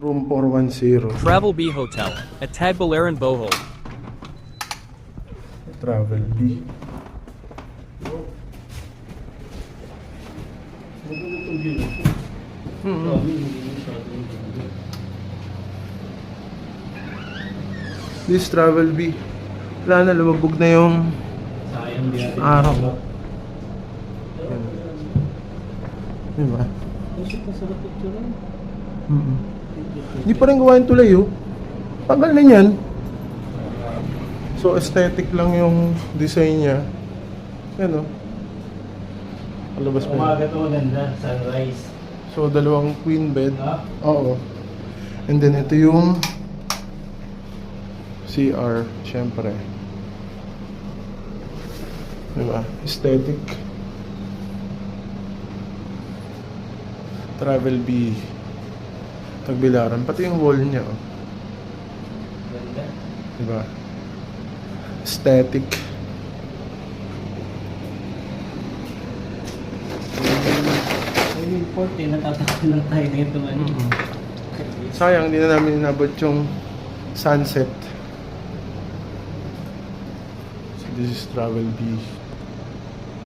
Room 410. Travel B Hotel at Tagbilaran, Bohol. Travel B. This Travel B. Wala na, lumabog na yung araw. Diba? Hindi pa rin gawa yung tulay, oh. Tagal na yan. So, aesthetic lang yung design niya. Yan, oh. Palabas mo. Umaga to maganda, sunrise. So, dalawang queen bed. Oo. And then, ito yung CR, syempre. Diba? Aesthetic. Travel B. Tagbilaran. Pati yung wall niya, oh. Ganda. Diba? Aesthetic. Ay, import eh, natatakot lang tayo nito. Sayang, hindi na namin inabot yung sunset. So, this is Travel B.